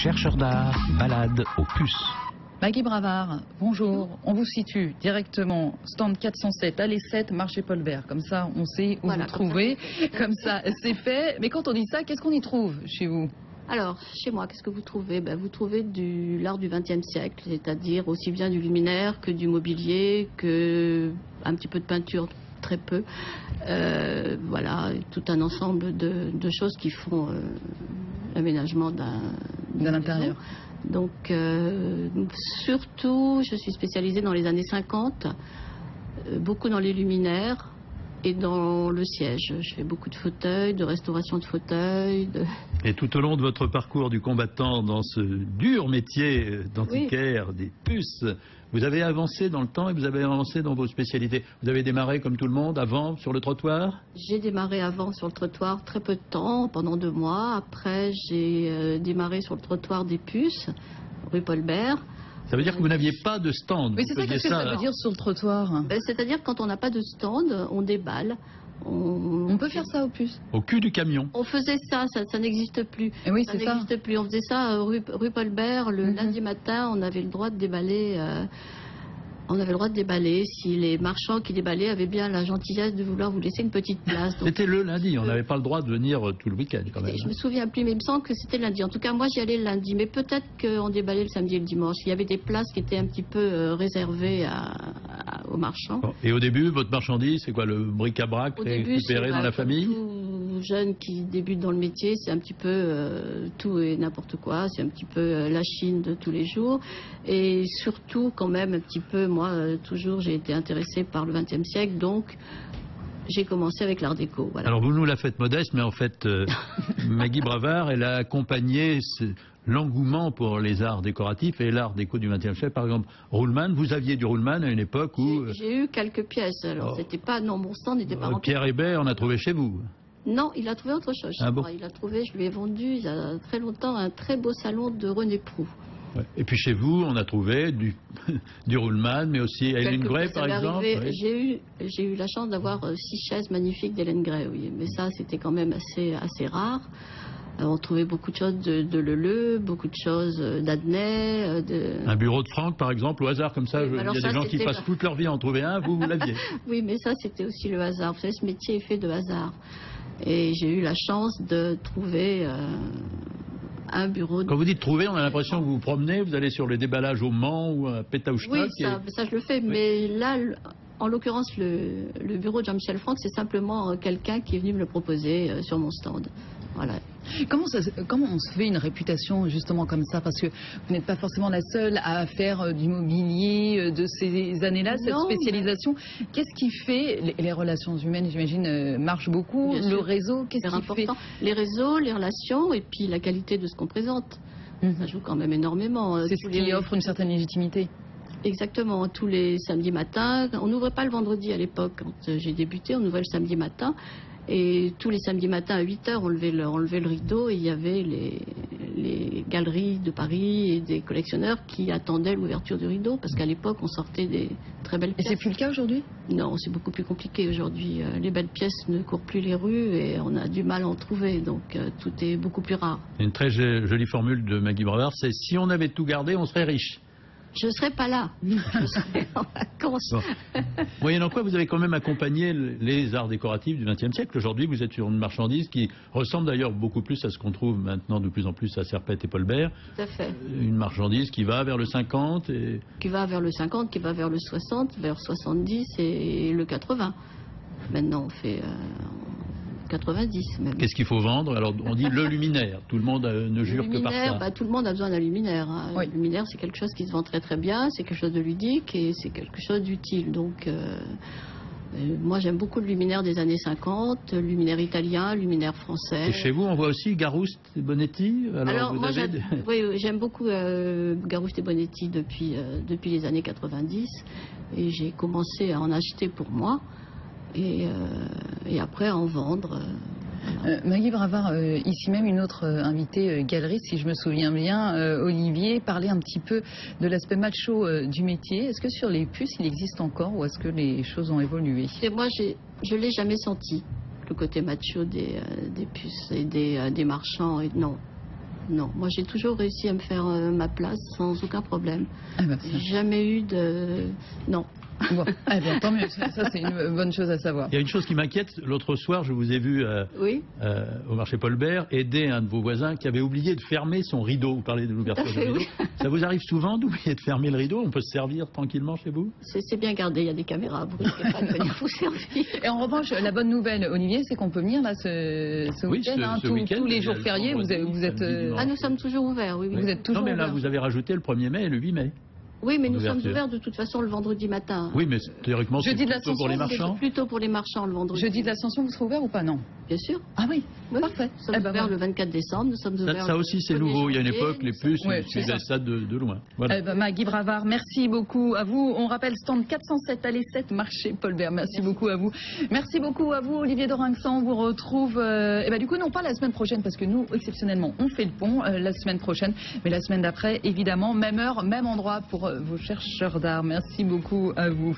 chercheurs d'art baladent aux puces. Maggie Bravard, bonjour. On vous situe directement, stand 407, allée 7, marché Paul Bert. Comme ça, on sait où vous trouver. Comme ça, c'est fait. Mais quand on dit ça, qu'est-ce qu'on y trouve chez vous? Alors, chez moi, qu'est-ce que vous trouvez? Vous trouvez de l'art du XXe siècle, c'est-à-dire aussi bien du luminaire que du mobilier, que un petit peu de peinture, très peu. Voilà, tout un ensemble de choses qui font l'aménagement d'un intérieur. Donc, surtout, je suis spécialisée dans les années 50, beaucoup dans les luminaires et dans le siège. Je fais beaucoup de fauteuils, de restauration de fauteuils. Et tout au long de votre parcours du combattant dans ce dur métier d'antiquaire, des puces, vous avez avancé dans le temps et vous avez avancé dans vos spécialités. Vous avez démarré comme tout le monde avant sur le trottoir? J'ai démarré avant sur le trottoir très peu de temps, pendant 2 mois. Après, j'ai démarré sur le trottoir des puces, rue Paul Bert. Ça veut dire que vous n'aviez pas de stand? Oui, c'est ça. Qu'est-ce que ça veut dire sur le trottoir? C'est-à-dire que quand on n'a pas de stand, on déballe. On peut faire ça aux puces? Au cul du camion. On faisait ça n'existe plus. Et oui, ça n'existe plus. On faisait ça rue Paul Bert, le lundi matin, on avait le droit de déballer. On avait le droit de déballer si les marchands qui déballaient avaient bien la gentillesse de vouloir vous laisser une petite place. C'était le lundi, on n'avait pas le droit de venir tout le week-end quand même. Je me souviens plus, mais il me semble que c'était lundi. En tout cas, moi j'y allais le lundi, mais peut-être qu'on déballait le samedi et le dimanche. Il y avait des places qui étaient un petit peu réservées aux marchands. Bon. Et au début, votre marchandise, c'est quoi, le bric-à-brac récupéré dans la famille? Tout jeune qui débute dans le métier, c'est un petit peu tout et n'importe quoi. C'est un petit peu la Chine de tous les jours. Et surtout, quand même, un petit peu, moi, toujours, j'ai été intéressée par le XXe siècle, donc j'ai commencé avec l'art déco. Voilà. Alors, vous nous la faites modeste, mais en fait, Maggie Bravard, elle a accompagné l'engouement pour les arts décoratifs et l'art déco du XXe siècle. Par exemple, Ruhlmann, vous aviez du Ruhlmann à une époque où... J'ai eu quelques pièces, alors c'était pas... Non, mon stand n'était pas rempli. Pierre Hébert, on a trouvé chez vous? Non, il a trouvé autre chose. Ah bon? Il a trouvé, je lui ai vendu il y a très longtemps, un très beau salon de René Proux. Ouais. Et puis chez vous, on a trouvé du Ruhlmann, mais aussi Helen Gray, par exemple. Oui. J'ai eu la chance d'avoir 6 chaises magnifiques d'Helen Gray, oui. Mais ça, c'était quand même assez rare. On trouvait beaucoup de choses de Leleu, beaucoup de choses d'Adnet. Un bureau de Franck, par exemple, au hasard, comme ça. Il y a des gens qui passent toute leur vie à en trouver un, vous l'aviez. Oui, mais ça, c'était aussi le hasard. Vous savez, ce métier est fait de hasard. Et j'ai eu la chance de trouver... un bureau. Quand vous dites trouver, on a l'impression que vous vous promenez, vous allez sur le déballage au Mans ou à Pétaouchta. Oui, ça je le fais, oui. Mais là, en l'occurrence, le bureau de Jean-Michel Franck, c'est simplement quelqu'un qui est venu me le proposer sur mon stand. Voilà. Comment on se fait une réputation justement comme ça? Parce que vous n'êtes pas forcément la seule à faire du mobilier de ces années-là, cette spécialisation. Qu'est-ce qui fait les relations humaines, j'imagine, marchent beaucoup? Le réseau, qu'est-ce qui fait? Les réseaux, les relations et puis la qualité de ce qu'on présente. Ça joue quand même énormément. C'est ce qui offre une certaine légitimité. Exactement, tous les samedis matins. On n'ouvrait pas le vendredi à l'époque. Quand j'ai débuté, on ouvrait le samedi matin. Et tous les samedis matins à 8 h, on levait le rideau et il y avait les galeries de Paris et des collectionneurs qui attendaient l'ouverture du rideau parce qu'à l'époque, on sortait des très belles pièces. Et c'est plus le cas aujourd'hui? Non, c'est beaucoup plus compliqué aujourd'hui. Les belles pièces ne courent plus les rues et on a du mal à en trouver, donc tout est beaucoup plus rare. Une très jolie formule de Maggie Bravard, c'est « si on avait tout gardé, on serait riche ». Je ne serais pas là. Je serais en vacances. Bon. Moyennant quoi, vous avez quand même accompagné les arts décoratifs du XXe siècle. Aujourd'hui, vous êtes sur une marchandise qui ressemble d'ailleurs beaucoup plus à ce qu'on trouve maintenant de plus en plus à Serpette et Paul Bert. Tout à fait. Une marchandise qui va vers le 50 et... Qui va vers le 50, qui va vers le 60, vers 70 et le 80. Maintenant, on fait... 90 même. Qu'est-ce qu'il faut vendre? Alors on dit le luminaire, tout le monde ne jure que par ça. Tout le monde a besoin d'un luminaire. Hein. Oui. Le luminaire, c'est quelque chose qui se vend très très bien, c'est quelque chose de ludique et c'est quelque chose d'utile. Donc moi j'aime beaucoup le luminaire des années 50, le luminaire italien, le luminaire français. Et chez vous on voit aussi Garouste et Bonetti? Alors moi j'aime beaucoup Garouste et Bonetti depuis les années 90 et j'ai commencé à en acheter pour moi. Et après à en vendre. Maggie Bravard, ici même une autre invitée galeriste, si je me souviens bien, Olivier, parlait un petit peu de l'aspect macho du métier. Est-ce que sur les puces il existe encore ou est-ce que les choses ont évolué? Et moi je l'ai jamais senti, le côté macho des puces et des marchands. Et non. Non. Moi, j'ai toujours réussi à me faire ma place sans aucun problème. Ah bah, J'ai jamais eu de... Non. bon, eh bien, tant mieux. Ça, c'est une bonne chose à savoir. Il y a une chose qui m'inquiète. L'autre soir, je vous ai vu Oui. au marché Paul Bert aider un de vos voisins qui avait oublié de fermer son rideau. Vous parlez de l'ouverture du rideau. Oui. Ça vous arrive souvent d'oublier de fermer le rideau? On peut se servir tranquillement chez vous? C'est bien gardé, il y a des caméras, vous risquez pas de venir vous servir. Et en revanche, la bonne nouvelle, Olivier, c'est qu'on peut venir là ce Oui, week-end. ce Tous week-end, les il y a jours le fériés, vous vendredi, êtes... samedi, dimanche. Ah, nous sommes toujours ouverts, oui. Vous êtes toujours Non, mais là, ouvert. vous avez rajouté le 1er mai et le 8 mai. Oui, mais nous sommes Ouverture. ouverts de toute façon le vendredi matin. Oui, mais théoriquement, c'est Jeudi de plutôt pour les l'Ascension, marchands. Plutôt pour les marchands le vendredi. Jeudi de l'Ascension, vous serez ouvert ou pas? Non. Bien sûr. Ah oui, Oui. parfait. Nous sommes Eh ben, ouverts voilà. le 24 décembre, nous sommes ouverts Ça le aussi, c'est 1er nouveau. Il y a une janvier, époque, les nous sommes- puces, Ouais, on c'est suivait ça. ça de loin. Voilà. Eh ben, Maggie Bravard, merci beaucoup à vous. On rappelle stand 407 allée 7 marché Paul Bert. Merci beaucoup à vous. Merci beaucoup à vous, Olivier Dorinxan. On vous retrouve. Du coup, non pas la semaine prochaine parce que nous, exceptionnellement, on fait le pont la semaine prochaine, mais la semaine d'après, évidemment, même heure, même endroit pour vos chercheurs d'art. Merci beaucoup à vous.